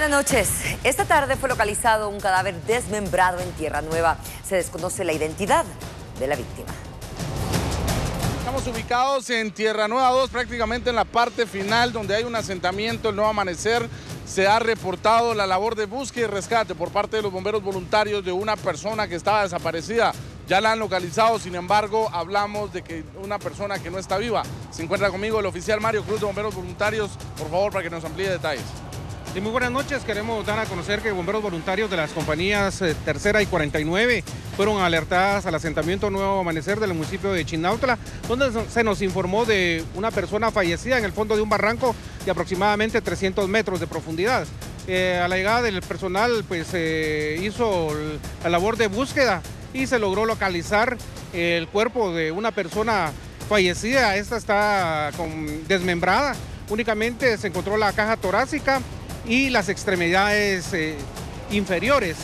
Buenas noches. Esta tarde fue localizado un cadáver desmembrado en Tierra Nueva. Se desconoce la identidad de la víctima. Estamos ubicados en Tierra Nueva 2, prácticamente en la parte final donde hay un asentamiento, el Nuevo Amanecer. Se ha reportado la labor de búsqueda y rescate por parte de los bomberos voluntarios de una persona que estaba desaparecida. Ya la han localizado, sin embargo, hablamos de que una persona que no está viva. Se encuentra conmigo el oficial Mario Cruz de Bomberos Voluntarios, por favor, para que nos amplíe detalles. Sí, muy buenas noches. Queremos dar a conocer que bomberos voluntarios de las compañías Tercera y 49 fueron alertadas al asentamiento Nuevo Amanecer del municipio de Chinautla, donde se nos informó de una persona fallecida en el fondo de un barranco de aproximadamente 300 metros de profundidad. A la llegada del personal, pues hizo la labor de búsqueda y se logró localizar el cuerpo de una persona fallecida. Esta está desmembrada. Únicamente se encontró la caja torácica y las extremidades inferiores.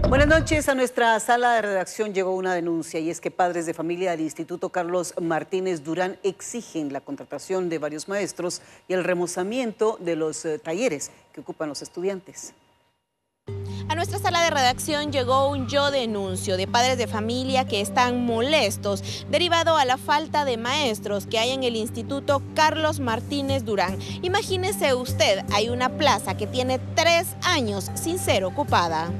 Buenas noches. A nuestra sala de redacción llegó una denuncia, y es que padres de familia del Instituto Carlos Martínez Durán exigen la contratación de varios maestros y el remozamiento de los talleres que ocupan los estudiantes. A nuestra sala de redacción llegó un yo denuncio de padres de familia que están molestos derivado a la falta de maestros que hay en el Instituto Carlos Martínez Durán. Imagínese usted, hay una plaza que tiene 3 años sin ser ocupada.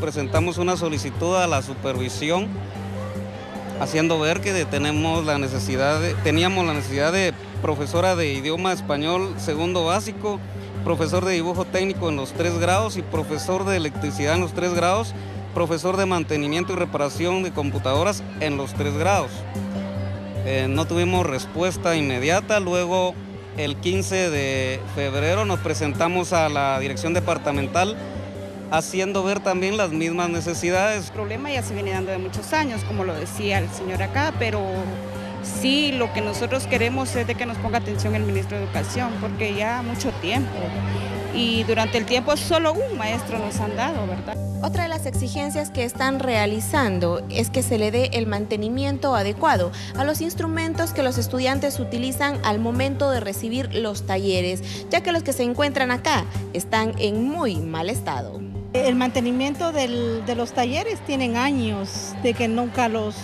Presentamos una solicitud a la supervisión haciendo ver que teníamos la necesidad de profesora de idioma español segundo básico, profesor de dibujo técnico en los 3 grados y profesor de electricidad en los 3 grados, profesor de mantenimiento y reparación de computadoras en los 3 grados. No tuvimos respuesta inmediata. Luego, el 15 de febrero nos presentamos a la dirección departamental haciendo ver también las mismas necesidades. El problema ya se viene dando de muchos años, como lo decía el señor acá, pero sí, lo que nosotros queremos es de que nos ponga atención el ministro de Educación, porque ya mucho tiempo, y durante el tiempo solo un maestro nos han dado, ¿verdad? Otra de las exigencias que están realizando es que se le dé el mantenimiento adecuado a los instrumentos que los estudiantes utilizan al momento de recibir los talleres, ya que los que se encuentran acá están en muy mal estado. El mantenimiento de los talleres tienen años de que nunca los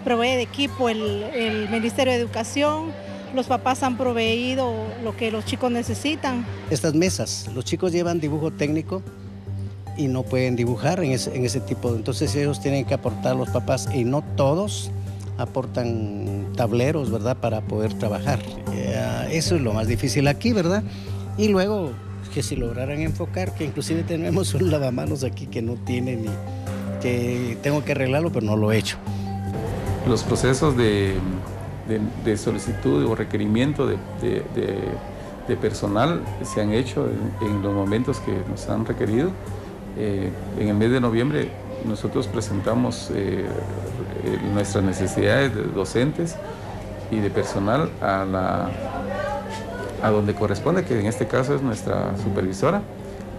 provee de equipo el Ministerio de Educación. Los papás han proveído lo que los chicos necesitan. Estas mesas, los chicos llevan dibujo técnico y no pueden dibujar en ese tipo. Entonces ellos tienen que aportar, los papás, y no todos aportan tableros, ¿verdad?, para poder trabajar. Eso es lo más difícil aquí, ¿verdad? Y luego, que si lograran enfocar, que inclusive tenemos un lavamanos aquí que no tiene ni... que tengo que arreglarlo, pero no lo he hecho. Los procesos de solicitud o requerimiento de personal se han hecho en los momentos que nos han requerido. En el mes de noviembre nosotros presentamos nuestras necesidades de docentes y de personal a donde corresponde, que en este caso es nuestra supervisora.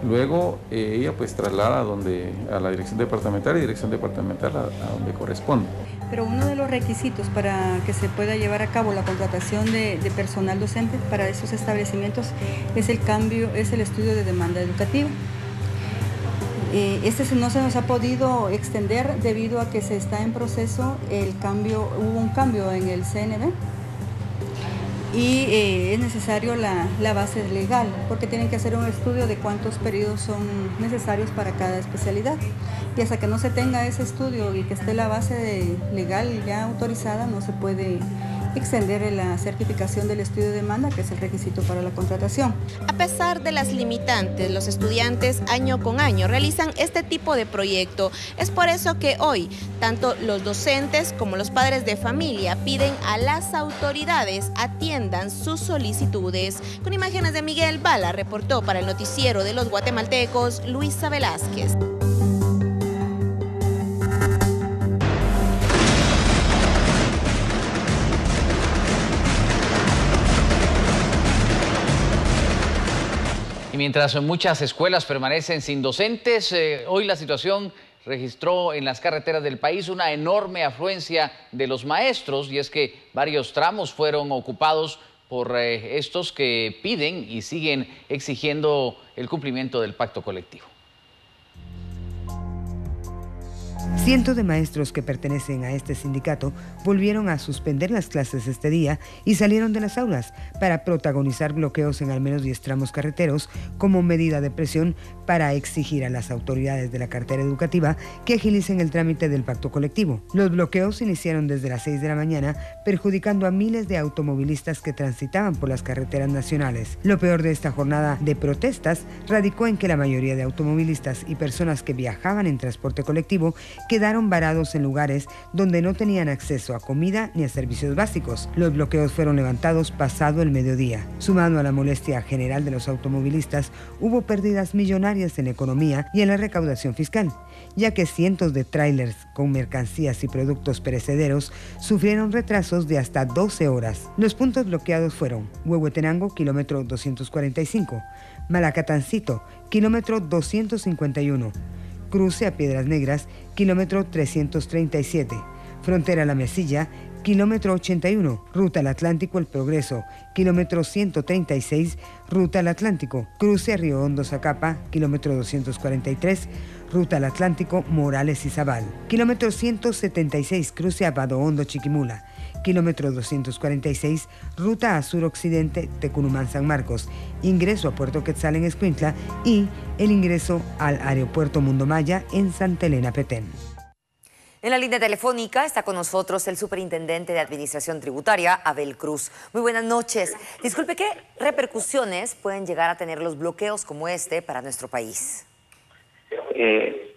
Luego ella pues traslada a la dirección departamental y dirección departamental a donde corresponde. Pero uno de los requisitos para que se pueda llevar a cabo la contratación de personal docente para esos establecimientos es el estudio de demanda educativa. No se nos ha podido extender debido a que se está en proceso hubo un cambio en el CNB. Y es necesario la base legal, porque tienen que hacer un estudio de cuántos periodos son necesarios para cada especialidad. Y hasta que no se tenga ese estudio y que esté la base legal ya autorizada, no se puede extender la certificación del estudio de demanda, que es el requisito para la contratación. A pesar de las limitantes, los estudiantes año con año realizan este tipo de proyecto. Es por eso que hoy, tanto los docentes como los padres de familia piden a las autoridades atiendan sus solicitudes. Con imágenes de Miguel Bala, reportó para el noticiero de los guatemaltecos, Luisa Velázquez. Y mientras muchas escuelas permanecen sin docentes, hoy la situación registró en las carreteras del país una enorme afluencia de los maestros, y es que varios tramos fueron ocupados por estos que piden y siguen exigiendo el cumplimiento del pacto colectivo. Cientos de maestros que pertenecen a este sindicato volvieron a suspender las clases este día y salieron de las aulas para protagonizar bloqueos en al menos 10 tramos carreteros como medida de presión para exigir a las autoridades de la cartera educativa que agilicen el trámite del pacto colectivo. Los bloqueos iniciaron desde las 6 de la mañana, perjudicando a miles de automovilistas que transitaban por las carreteras nacionales. Lo peor de esta jornada de protestas radicó en que la mayoría de automovilistas y personas que viajaban en transporte colectivo quedaron varados en lugares donde no tenían acceso a comida ni a servicios básicos. Los bloqueos fueron levantados pasado el mediodía. Sumado a la molestia general de los automovilistas, hubo pérdidas millonarias en la economía y en la recaudación fiscal, ya que cientos de tráilers con mercancías y productos perecederos sufrieron retrasos de hasta 12 horas. Los puntos bloqueados fueron Huehuetenango, kilómetro 245, Malacatancito, kilómetro 251, cruce a Piedras Negras, kilómetro 337, Frontera La Mesilla, kilómetro 81, Ruta al Atlántico El Progreso, kilómetro 136, Ruta al Atlántico, cruce a Río Hondo Zacapa, kilómetro 243, Ruta al Atlántico Morales y Zabal, kilómetro 176, cruce a Vado Hondo Chiquimula, kilómetro 246, ruta a suroccidente Tecunumán San Marcos, ingreso a Puerto Quetzal en Escuintla y el ingreso al aeropuerto Mundo Maya en Santa Elena Petén. En la línea telefónica está con nosotros el superintendente de Administración Tributaria, Abel Cruz. Muy buenas noches. Disculpe, ¿qué repercusiones pueden llegar a tener los bloqueos como este para nuestro país?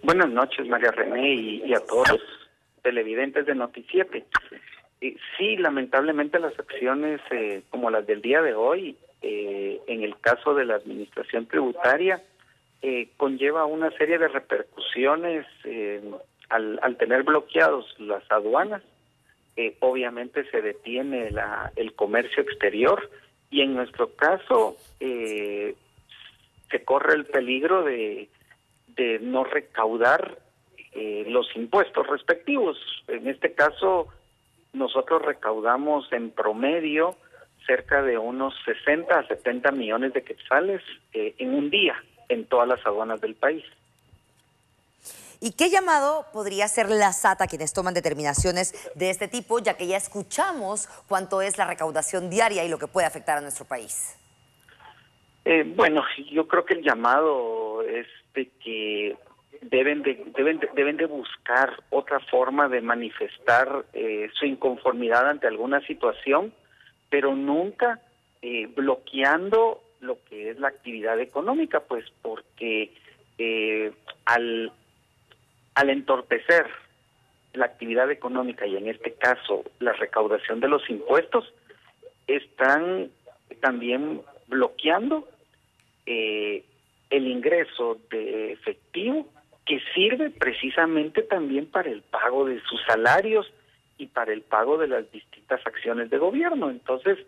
Buenas noches, María René, y a todos los televidentes de Noti7. Sí, lamentablemente las acciones como las del día de hoy, en el caso de la Administración Tributaria, conlleva una serie de repercusiones al tener bloqueados las aduanas. Obviamente se detiene el comercio exterior y en nuestro caso se corre el peligro de no recaudar los impuestos respectivos. En este caso, nosotros recaudamos en promedio cerca de unos 60 a 70 millones de quetzales en un día en todas las aduanas del país. ¿Y qué llamado podría hacer la SAT a quienes toman determinaciones de este tipo, ya que ya escuchamos cuánto es la recaudación diaria y lo que puede afectar a nuestro país? Bueno, yo creo que el llamado es de que deben de buscar otra forma de manifestar su inconformidad ante alguna situación, pero nunca bloqueando lo que es la actividad económica, pues porque al entorpecer la actividad económica y en este caso la recaudación de los impuestos, están también bloqueando el ingreso de efectivo que sirve precisamente también para el pago de sus salarios y para el pago de las distintas acciones de gobierno. Entonces,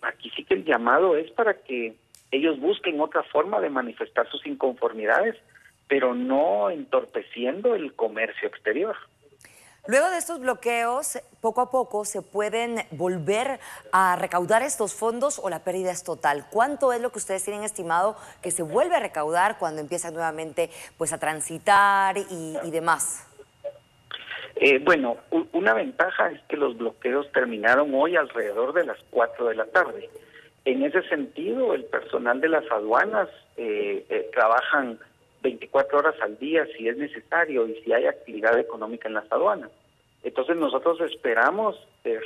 aquí sí que el llamado es para que ellos busquen otra forma de manifestar sus inconformidades, pero no entorpeciendo el comercio exterior. Luego de estos bloqueos, poco a poco se pueden volver a recaudar estos fondos o la pérdida es total. ¿Cuánto es lo que ustedes tienen estimado que se vuelve a recaudar cuando empiezan nuevamente pues a transitar y demás? Bueno, una ventaja es que los bloqueos terminaron hoy alrededor de las 4 de la tarde. En ese sentido, el personal de las aduanas trabajan 24 horas al día si es necesario y si hay actividad económica en las aduanas. Entonces nosotros esperamos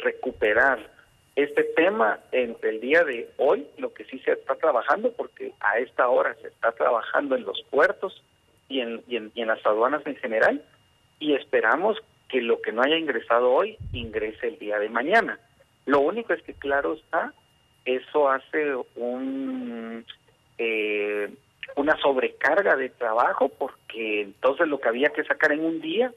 recuperar este tema entre el día de hoy, lo que sí se está trabajando, porque a esta hora se está trabajando en los puertos y en las aduanas en general, y esperamos que lo que no haya ingresado hoy ingrese el día de mañana. Lo único es que, claro está, eso hace una sobrecarga de trabajo, porque entonces lo que había que sacar en un día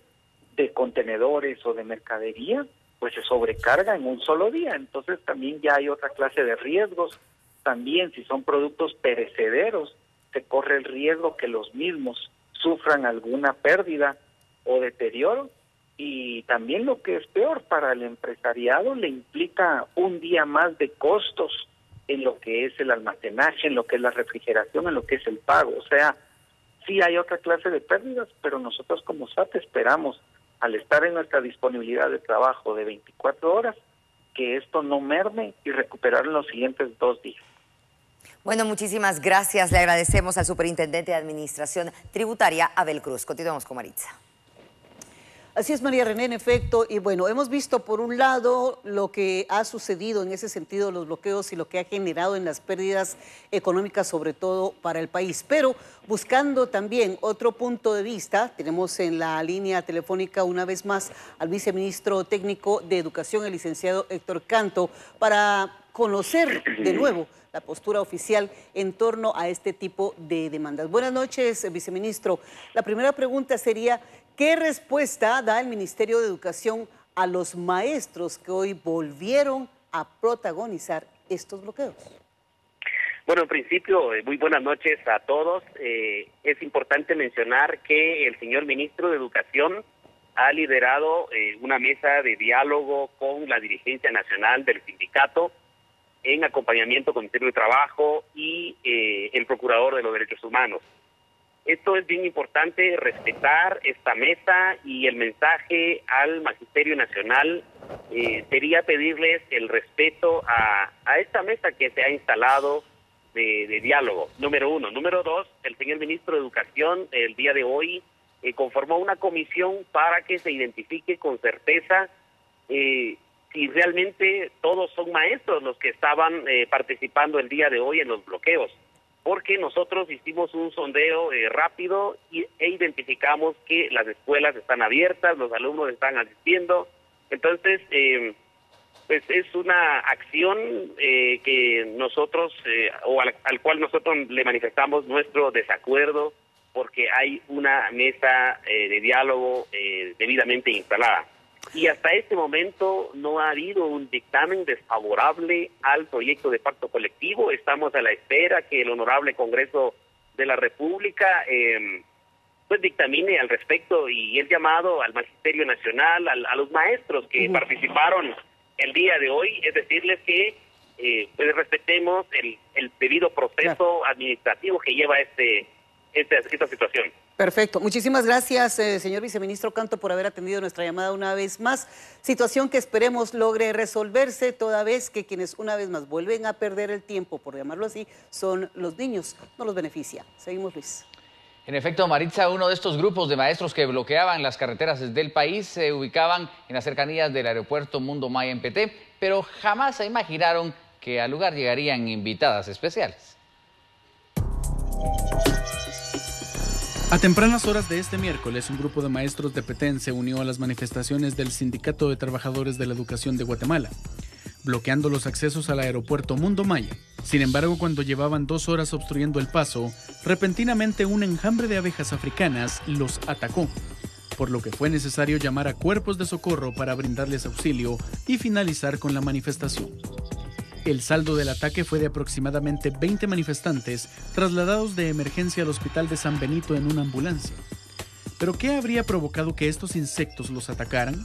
de contenedores o de mercadería, pues se sobrecarga en un solo día. Entonces también ya hay otra clase de riesgos. También si son productos perecederos, se corre el riesgo que los mismos sufran sufran alguna pérdida o deterioro. Y también, lo que es peor, para el empresariado le implica un día más de costos en lo que es el almacenaje, en lo que es la refrigeración, en lo que es el pago. O sea, sí hay otra clase de pérdidas, pero nosotros como SAT esperamos, al estar en nuestra disponibilidad de trabajo de 24 horas, que esto no merme y recuperar en los siguientes 2 días. Bueno, muchísimas gracias. Le agradecemos al Superintendente de Administración Tributaria, Abel Cruz. Continuamos con Maritza. Así es, María René, en efecto, y bueno, hemos visto por un lado lo que ha sucedido en ese sentido, los bloqueos y lo que ha generado en las pérdidas económicas, sobre todo para el país, pero buscando también otro punto de vista, tenemos en la línea telefónica una vez más al viceministro técnico de Educación, el licenciado Héctor Canto, para conocer de nuevo la postura oficial en torno a este tipo de demandas. Buenas noches, viceministro. La primera pregunta sería, ¿qué respuesta da el Ministerio de Educación a los maestros que hoy volvieron a protagonizar estos bloqueos? Bueno, en principio, muy buenas noches a todos. Es importante mencionar que el señor ministro de Educación ha liderado una mesa de diálogo con la dirigencia nacional del sindicato, en acompañamiento con el Ministerio de Trabajo y el Procurador de los Derechos Humanos. Esto es bien importante, respetar esta mesa, y el mensaje al Magisterio Nacional sería pedirles el respeto a esta mesa que se ha instalado de diálogo, número uno. Número dos, el señor ministro de Educación el día de hoy conformó una comisión para que se identifique con certeza si realmente todos son maestros los que estaban participando el día de hoy en los bloqueos, porque nosotros hicimos un sondeo rápido e identificamos que las escuelas están abiertas, los alumnos están asistiendo. Entonces, pues es una acción que nosotros, al cual nosotros le manifestamos nuestro desacuerdo, porque hay una mesa de diálogo debidamente instalada. Y hasta este momento no ha habido un dictamen desfavorable al proyecto de pacto colectivo. Estamos a la espera que el Honorable Congreso de la República pues dictamine al respecto, y el llamado al Magisterio Nacional, a los maestros que participaron el día de hoy, es decirles que pues respetemos el debido proceso administrativo que lleva esta situación. Perfecto. Muchísimas gracias, señor viceministro Canto, por haber atendido nuestra llamada una vez más. Situación que esperemos logre resolverse, toda vez que quienes una vez más vuelven a perder el tiempo, por llamarlo así, son los niños. No los beneficia. Seguimos, Luis. En efecto, Maritza, uno de estos grupos de maestros que bloqueaban las carreteras del país se ubicaban en las cercanías del aeropuerto Mundo Maya en Petén, pero jamás se imaginaron que al lugar llegarían invitadas especiales. A tempranas horas de este miércoles, un grupo de maestros de Petén se unió a las manifestaciones del Sindicato de Trabajadores de la Educación de Guatemala, bloqueando los accesos al aeropuerto Mundo Maya. Sin embargo, cuando llevaban 2 horas obstruyendo el paso, repentinamente un enjambre de abejas africanas los atacó, por lo que fue necesario llamar a cuerpos de socorro para brindarles auxilio y finalizar con la manifestación. El saldo del ataque fue de aproximadamente 20 manifestantes trasladados de emergencia al hospital de San Benito en una ambulancia. ¿Pero qué habría provocado que estos insectos los atacaran?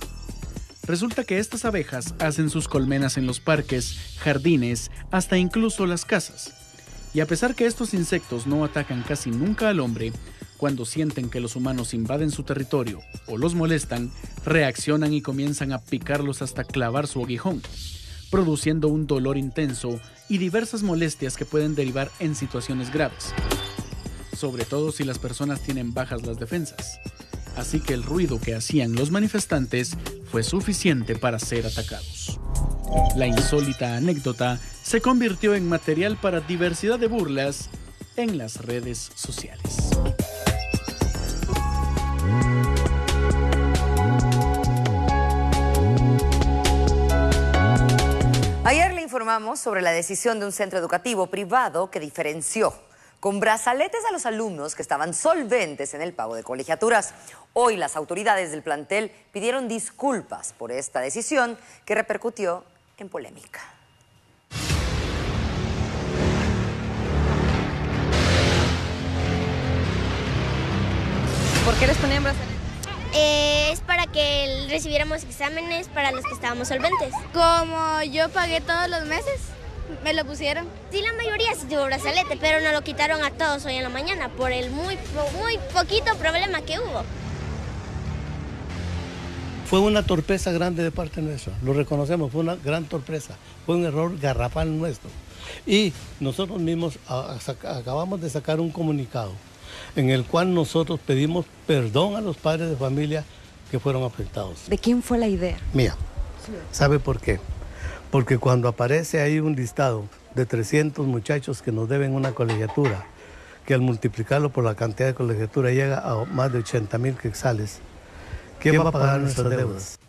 Resulta que estas abejas hacen sus colmenas en los parques, jardines, hasta incluso las casas. Y a pesar que estos insectos no atacan casi nunca al hombre, cuando sienten que los humanos invaden su territorio o los molestan, reaccionan y comienzan a picarlos hasta clavar su aguijón, produciendo un dolor intenso y diversas molestias que pueden derivar en situaciones graves, sobre todo si las personas tienen bajas las defensas. Así que el ruido que hacían los manifestantes fue suficiente para ser atacados. La insólita anécdota se convirtió en material para diversidad de burlas en las redes sociales. Ayer le informamos sobre la decisión de un centro educativo privado que diferenció con brazaletes a los alumnos que estaban solventes en el pago de colegiaturas. Hoy las autoridades del plantel pidieron disculpas por esta decisión que repercutió en polémica. ¿Por qué les ponían brazaletes? Es para que recibiéramos exámenes para los que estábamos solventes. Como yo pagué todos los meses, me lo pusieron. Sí, la mayoría sí tuvo brazalete, pero nos lo quitaron a todos hoy en la mañana por el muy poquito problema que hubo. Fue una torpeza grande de parte nuestra, lo reconocemos, fue una gran torpeza, fue un error garrafal nuestro. Y nosotros mismos acabamos de sacar un comunicado en el cual nosotros pedimos perdón a los padres de familia que fueron afectados. ¿De quién fue la idea? Mía. ¿Sabe por qué? Porque cuando aparece ahí un listado de 300 muchachos que nos deben una colegiatura, que al multiplicarlo por la cantidad de colegiatura llega a más de 80,000 quetzales, ¿quién va a pagar nuestras deudas?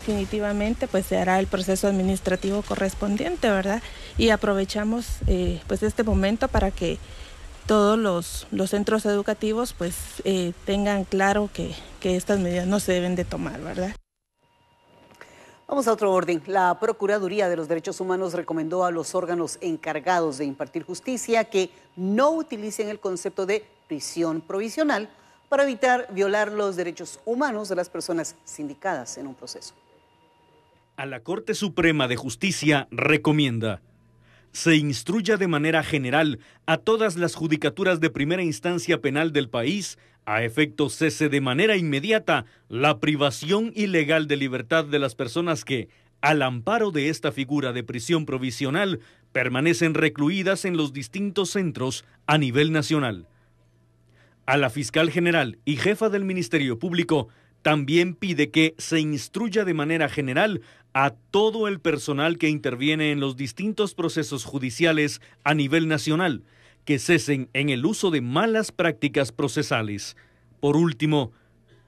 Definitivamente pues se hará el proceso administrativo correspondiente, ¿verdad? Y aprovechamos pues este momento para que todos los centros educativos pues tengan claro que estas medidas no se deben de tomar, ¿verdad? Vamos a otro orden. La Procuraduría de los Derechos Humanos recomendó a los órganos encargados de impartir justicia que no utilicen el concepto de prisión provisional para evitar violar los derechos humanos de las personas sindicadas en un proceso. A la Corte Suprema de Justicia recomienda: se instruya de manera general a todas las judicaturas de primera instancia penal del país a efecto cese de manera inmediata la privación ilegal de libertad de las personas que, al amparo de esta figura de prisión provisional, permanecen recluidas en los distintos centros a nivel nacional. A la Fiscal General y Jefa del Ministerio Público también pide que se instruya de manera general a todo el personal que interviene en los distintos procesos judiciales a nivel nacional, que cesen en el uso de malas prácticas procesales. Por último,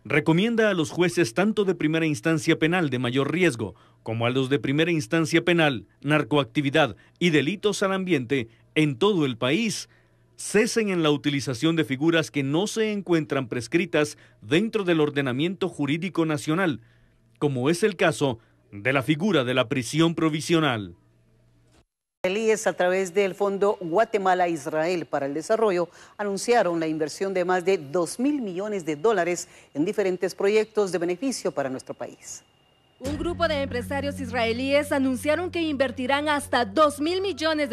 recomienda a los jueces tanto de primera instancia penal de mayor riesgo como a los de primera instancia penal, narcoactividad y delitos al ambiente en todo el país, cesen en la utilización de figuras que no se encuentran prescritas dentro del ordenamiento jurídico nacional, como es el caso de la figura de la prisión provisional. Israelíes, a través del Fondo Guatemala-Israel para el Desarrollo, anunciaron la inversión de más de $2.000 millones en diferentes proyectos de beneficio para nuestro país. Un grupo de empresarios israelíes anunciaron que invertirán hasta $2.000 millones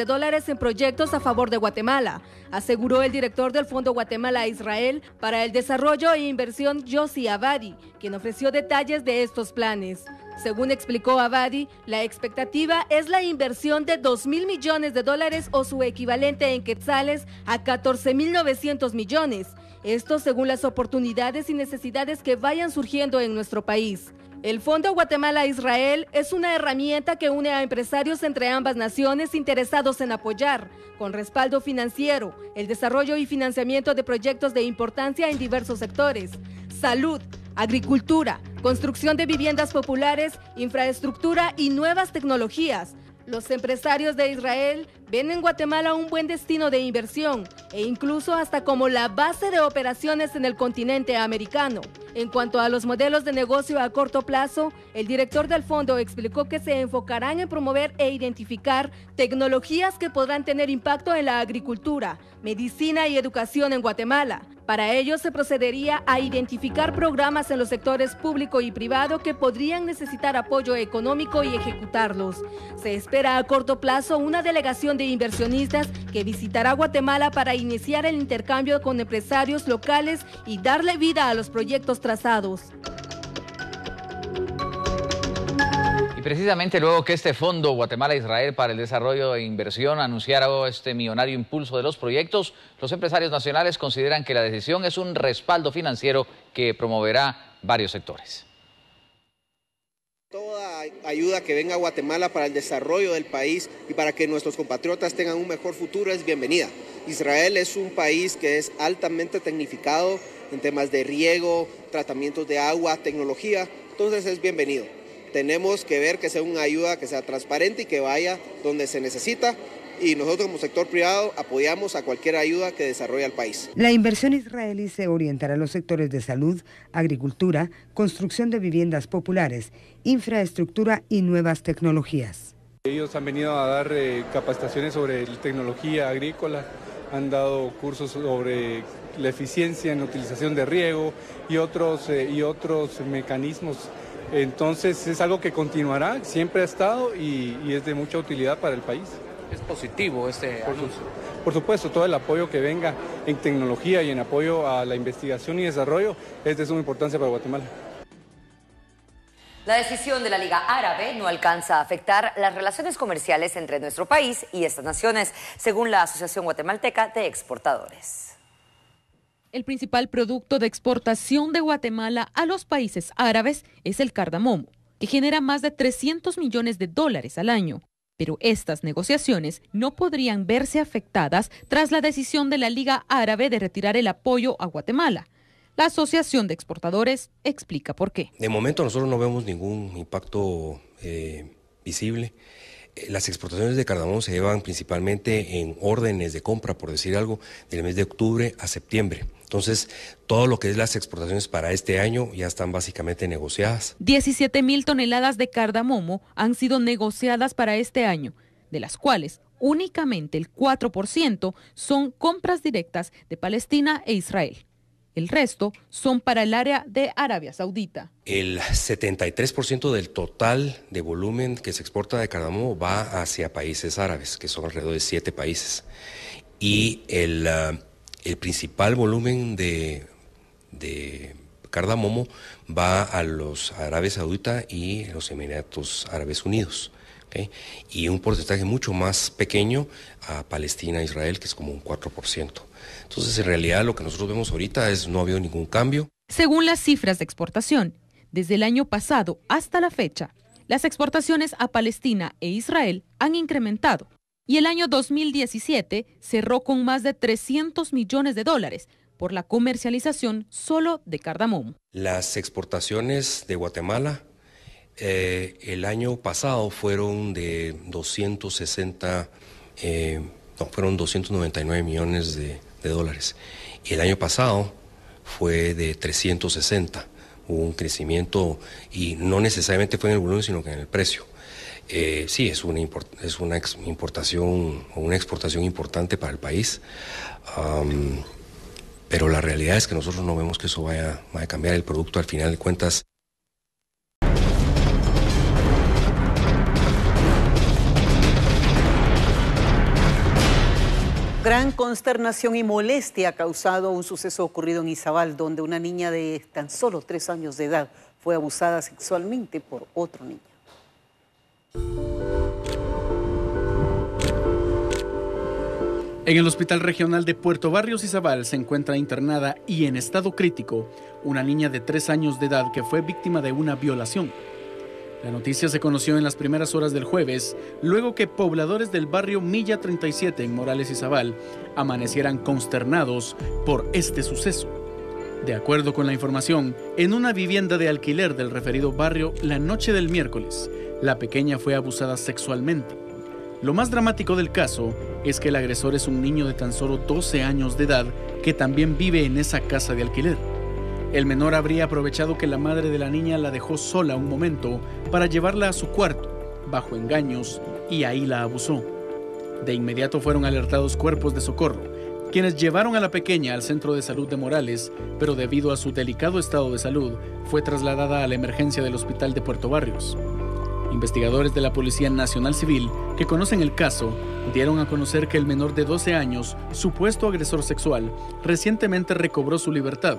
en proyectos a favor de Guatemala, aseguró el director del Fondo Guatemala-Israel para el Desarrollo e Inversión, Yossi Abadi, quien ofreció detalles de estos planes. Según explicó Abadi, la expectativa es la inversión de $2.000 millones o su equivalente en quetzales a 14.900 millones. Esto según las oportunidades y necesidades que vayan surgiendo en nuestro país. El Fondo Guatemala-Israel es una herramienta que une a empresarios entre ambas naciones interesados en apoyar, con respaldo financiero, el desarrollo y financiamiento de proyectos de importancia en diversos sectores: salud, agricultura, construcción de viviendas populares, infraestructura y nuevas tecnologías. Los empresarios de Israel ven en Guatemala un buen destino de inversión e incluso hasta como la base de operaciones en el continente americano. En cuanto a los modelos de negocio a corto plazo, el director del fondo explicó que se enfocarán en promover e identificar tecnologías que podrán tener impacto en la agricultura, medicina y educación en Guatemala. Para ello se procedería a identificar programas en los sectores público y privado que podrían necesitar apoyo económico y ejecutarlos. Se espera a corto plazo una delegación de inversionistas que visitará Guatemala para iniciar el intercambio con empresarios locales y darle vida a los proyectos trazados. Y precisamente luego que este Fondo Guatemala-Israel para el Desarrollo e Inversión anunciara este millonario impulso de los proyectos, los empresarios nacionales consideran que la decisión es un respaldo financiero que promoverá varios sectores. Toda ayuda que venga a Guatemala para el desarrollo del país y para que nuestros compatriotas tengan un mejor futuro es bienvenida. Israel es un país que es altamente tecnificado en temas de riego, tratamientos de agua, tecnología, entonces es bienvenido. Tenemos que ver que sea una ayuda que sea transparente y que vaya donde se necesita, y nosotros como sector privado apoyamos a cualquier ayuda que desarrolle al país. La inversión israelí se orientará a los sectores de salud, agricultura, construcción de viviendas populares, infraestructura y nuevas tecnologías. Ellos han venido a dar capacitaciones sobre tecnología agrícola, han dado cursos sobre la eficiencia en la utilización de riego y otros mecanismos. Entonces es algo que continuará, siempre ha estado y es de mucha utilidad para el país. ¿Es positivo este anuncio? Por supuesto, todo el apoyo que venga en tecnología y en apoyo a la investigación y desarrollo es de suma importancia para Guatemala. La decisión de la Liga Árabe no alcanza a afectar las relaciones comerciales entre nuestro país y estas naciones, según la Asociación Guatemalteca de Exportadores. El principal producto de exportación de Guatemala a los países árabes es el cardamomo, que genera más de 300 millones de dólares al año. Pero estas negociaciones no podrían verse afectadas tras la decisión de la Liga Árabe de retirar el apoyo a Guatemala. La Asociación de Exportadores explica por qué. De momento nosotros no vemos ningún impacto visible. Las exportaciones de cardamomo se llevan principalmente en órdenes de compra, por decir algo, del mes de octubre a septiembre. Entonces, todo lo que es las exportaciones para este año ya están básicamente negociadas. 17,000 toneladas de cardamomo han sido negociadas para este año, de las cuales únicamente el 4% son compras directas de Palestina e Israel. El resto son para el área de Arabia Saudita. El 73% del total de volumen que se exporta de cardamomo va hacia países árabes, que son alrededor de 7 países. Y el principal volumen de cardamomo va a los Arabia Saudita y los Emiratos Árabes Unidos. ¿Okay? Y un porcentaje mucho más pequeño a Palestina e Israel, que es como un 4%. Entonces, en realidad, lo que nosotros vemos ahorita es no ha habido ningún cambio. Según las cifras de exportación, desde el año pasado hasta la fecha, las exportaciones a Palestina e Israel han incrementado y el año 2017 cerró con más de 300 millones de dólares por la comercialización solo de cardamomo. Las exportaciones de Guatemala el año pasado fueron de 299 millones de dólares. Y el año pasado fue de 360. Hubo un crecimiento y no necesariamente fue en el volumen, sino que en el precio. Sí, es una importación o una exportación importante para el país, pero la realidad es que nosotros no vemos que eso vaya a cambiar el producto al final de cuentas. Gran consternación y molestia ha causado un suceso ocurrido en Izabal, donde una niña de tan solo 3 años de edad fue abusada sexualmente por otro niño. En el Hospital Regional de Puerto Barrios Izabal se encuentra internada y en estado crítico una niña de 3 años de edad que fue víctima de una violación. La noticia se conoció en las primeras horas del jueves, luego que pobladores del barrio Milla 37 en Morales Izabal amanecieran consternados por este suceso. De acuerdo con la información, en una vivienda de alquiler del referido barrio la noche del miércoles, la pequeña fue abusada sexualmente. Lo más dramático del caso es que el agresor es un niño de tan solo 12 años de edad que también vive en esa casa de alquiler. El menor habría aprovechado que la madre de la niña la dejó sola un momento para llevarla a su cuarto, bajo engaños, y ahí la abusó. De inmediato fueron alertados cuerpos de socorro, quienes llevaron a la pequeña al centro de salud de Morales, pero debido a su delicado estado de salud, fue trasladada a la emergencia del hospital de Puerto Barrios. Investigadores de la Policía Nacional Civil, que conocen el caso, dieron a conocer que el menor de 12 años, supuesto agresor sexual, recientemente recobró su libertad,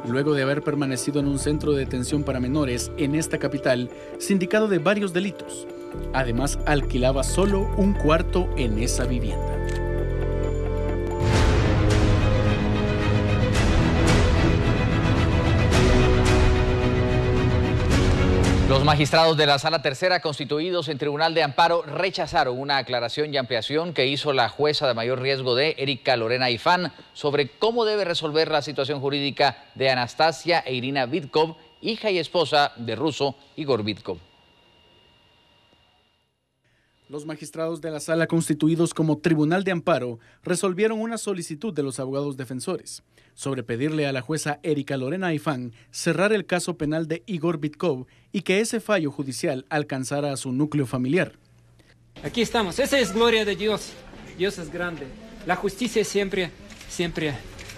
luego de haber permanecido en un centro de detención para menores en esta capital, sindicado de varios delitos. Además, alquilaba solo un cuarto en esa vivienda. Los magistrados de la Sala Tercera constituidos en Tribunal de Amparo rechazaron una aclaración y ampliación que hizo la jueza de mayor riesgo de Erika Lorena Ifán sobre cómo debe resolver la situación jurídica de Anastasia e Irina Vidkov, hija y esposa de ruso Igor Vidkov. Los magistrados de la sala constituidos como Tribunal de Amparo resolvieron una solicitud de los abogados defensores sobre pedirle a la jueza Erika Lorena Ifán cerrar el caso penal de Igor Vidkov y que ese fallo judicial alcanzara a su núcleo familiar. Aquí estamos, esa es gloria de Dios, Dios es grande. La justicia siempre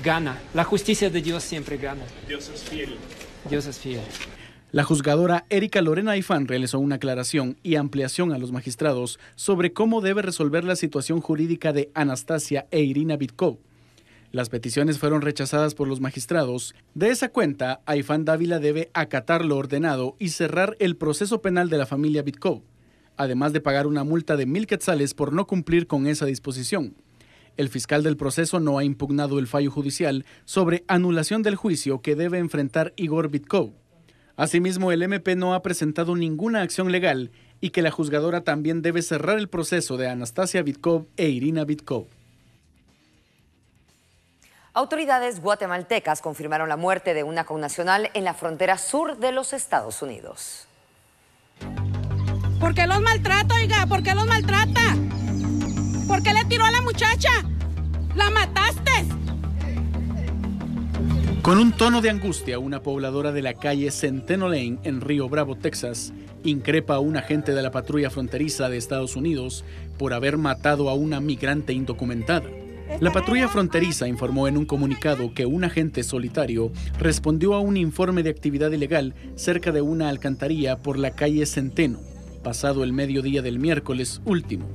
gana. La justicia de Dios siempre gana. Dios es fiel. Dios es fiel. La juzgadora Erika Lorena Aifán realizó una aclaración y ampliación a los magistrados sobre cómo debe resolver la situación jurídica de Anastasia e Irina Bitkov. Las peticiones fueron rechazadas por los magistrados. De esa cuenta, Aifán Dávila debe acatar lo ordenado y cerrar el proceso penal de la familia Bitkov, además de pagar una multa de 1,000 quetzales por no cumplir con esa disposición. El fiscal del proceso no ha impugnado el fallo judicial sobre anulación del juicio que debe enfrentar Igor Bitkov. Asimismo, el MP no ha presentado ninguna acción legal y que la juzgadora también debe cerrar el proceso de Anastasia Bitkov e Irina Bitkov. Autoridades guatemaltecas confirmaron la muerte de una connacional en la frontera sur de los Estados Unidos. ¿Por qué los maltrata, oiga? ¿Por qué los maltrata? ¿Por qué le tiró a la muchacha? ¡La mataste! Con un tono de angustia, una pobladora de la calle Centeno Lane en Río Bravo, Texas, increpa a un agente de la patrulla fronteriza de Estados Unidos por haber matado a una migrante indocumentada. La patrulla fronteriza informó en un comunicado que un agente solitario respondió a un informe de actividad ilegal cerca de una alcantarilla por la calle Centeno, pasado el mediodía del miércoles último.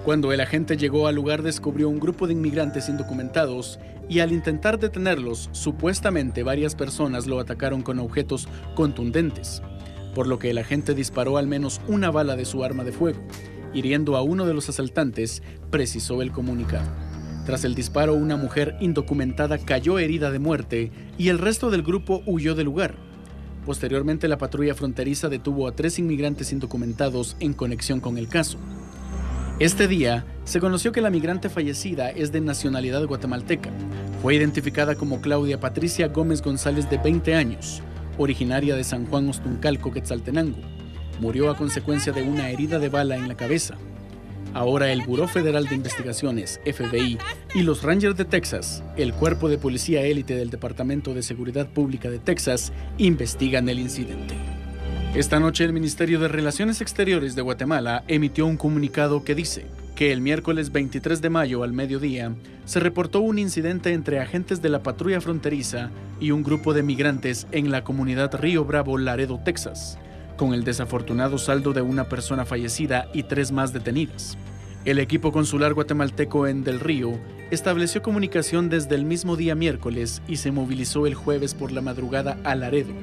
Cuando el agente llegó al lugar, descubrió un grupo de inmigrantes indocumentados y al intentar detenerlos, supuestamente varias personas lo atacaron con objetos contundentes, por lo que el agente disparó al menos una bala de su arma de fuego, hiriendo a uno de los asaltantes, precisó el comunicado. Tras el disparo, una mujer indocumentada cayó herida de muerte y el resto del grupo huyó del lugar. Posteriormente, la patrulla fronteriza detuvo a 3 inmigrantes indocumentados en conexión con el caso. Este día, se conoció que la migrante fallecida es de nacionalidad guatemalteca. Fue identificada como Claudia Patricia Gómez González, de 20 años, originaria de San Juan Ostuncalco, Quetzaltenango. Murió a consecuencia de una herida de bala en la cabeza. Ahora el Buró Federal de Investigaciones, FBI, y los Rangers de Texas, el cuerpo de policía élite del Departamento de Seguridad Pública de Texas, investigan el incidente. Esta noche el Ministerio de Relaciones Exteriores de Guatemala emitió un comunicado que dice que el miércoles 23 de mayo al mediodía se reportó un incidente entre agentes de la patrulla fronteriza y un grupo de migrantes en la comunidad Río Bravo, Laredo, Texas, con el desafortunado saldo de una persona fallecida y 3 más detenidas. El equipo consular guatemalteco en Del Río estableció comunicación desde el mismo día miércoles y se movilizó el jueves por la madrugada a Laredo,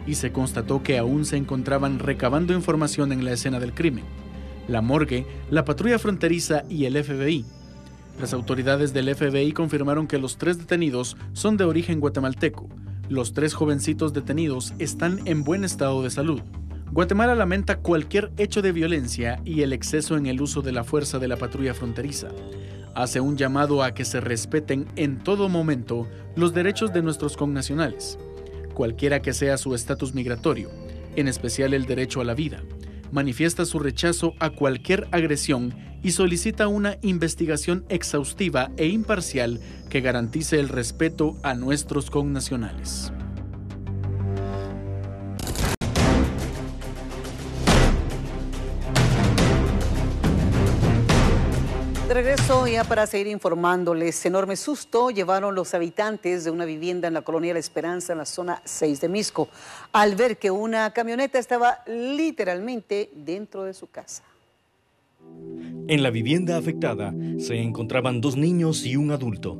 y se constató que aún se encontraban recabando información en la escena del crimen. La morgue, la patrulla fronteriza y el FBI. Las autoridades del FBI confirmaron que los 3 detenidos son de origen guatemalteco. Los 3 jovencitos detenidos están en buen estado de salud. Guatemala lamenta cualquier hecho de violencia y el exceso en el uso de la fuerza de la patrulla fronteriza. Hace un llamado a que se respeten en todo momento los derechos de nuestros connacionales, cualquiera que sea su estatus migratorio, en especial el derecho a la vida. Manifiesta su rechazo a cualquier agresión y solicita una investigación exhaustiva e imparcial que garantice el respeto a nuestros connacionales. De regreso ya para seguir informándoles, enorme susto llevaron los habitantes de una vivienda en la colonia La Esperanza, en la zona 6 de Misco, al ver que una camioneta estaba literalmente dentro de su casa. En la vivienda afectada se encontraban 2 niños y un adulto.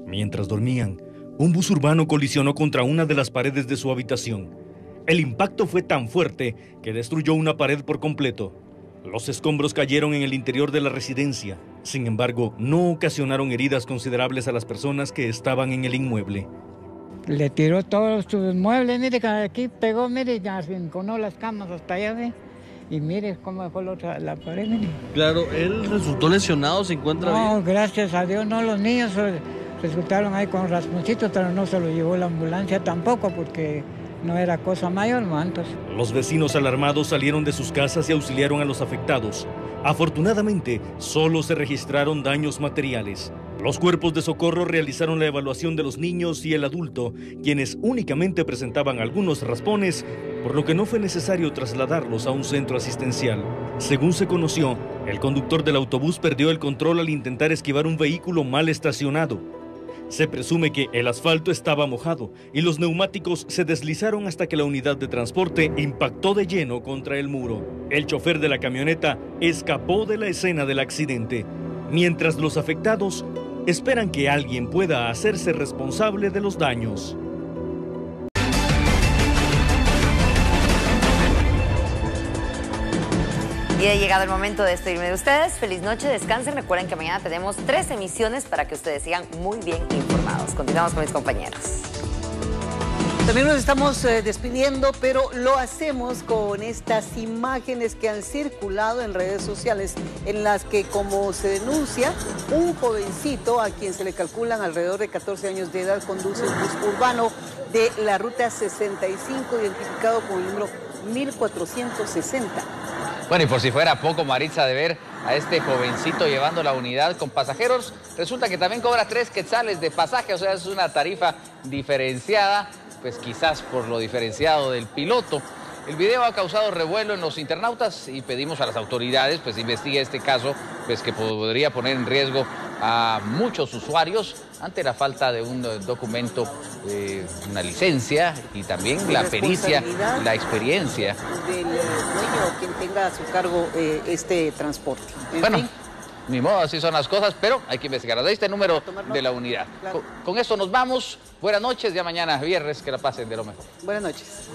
Mientras dormían, un bus urbano colisionó contra una de las paredes de su habitación. El impacto fue tan fuerte que destruyó una pared por completo. Los escombros cayeron en el interior de la residencia. Sin embargo, no ocasionaron heridas considerables a las personas que estaban en el inmueble. Le tiró todos sus muebles, mire, aquí pegó, mire, ya arrinconó las camas hasta allá, ¿ve? Y mire cómo dejó la pared, mire. Claro, él resultó lesionado, ¿se encuentra bien? No, gracias a Dios, no, los niños resultaron ahí con rasponcitos, pero no se lo llevó la ambulancia tampoco, porque no era cosa mayor, mantos. Los vecinos alarmados salieron de sus casas y auxiliaron a los afectados. Afortunadamente, solo se registraron daños materiales. Los cuerpos de socorro realizaron la evaluación de los niños y el adulto, quienes únicamente presentaban algunos raspones, por lo que no fue necesario trasladarlos a un centro asistencial. Según se conoció, el conductor del autobús perdió el control al intentar esquivar un vehículo mal estacionado. Se presume que el asfalto estaba mojado y los neumáticos se deslizaron hasta que la unidad de transporte impactó de lleno contra el muro. El chofer de la camioneta escapó de la escena del accidente, mientras los afectados esperan que alguien pueda hacerse responsable de los daños. Y ha llegado el momento de despedirme de ustedes. Feliz noche, descansen. Recuerden que mañana tenemos 3 emisiones para que ustedes sigan muy bien informados. Continuamos con mis compañeros. También nos estamos despidiendo, pero lo hacemos con estas imágenes que han circulado en redes sociales, en las que, como se denuncia, un jovencito a quien se le calculan alrededor de 14 años de edad conduce un bus urbano de la ruta 65, identificado con el número 1460. Bueno, y por si fuera poco, Maritza, de ver a este jovencito llevando la unidad con pasajeros, resulta que también cobra 3 quetzales de pasaje, o sea, es una tarifa diferenciada, pues quizás por lo diferenciado del piloto. El video ha causado revuelo en los internautas y pedimos a las autoridades pues investigue este caso, pues que podría poner en riesgo a muchos usuarios ante la falta de un documento, una licencia y también la pericia, la experiencia del dueño o quien tenga a su cargo este transporte. Bueno, ni modo, así son las cosas, pero hay que investigar. Ahí está el número de la unidad. Claro. Con esto nos vamos. Buenas noches, ya mañana viernes, que la pasen de lo mejor. Buenas noches.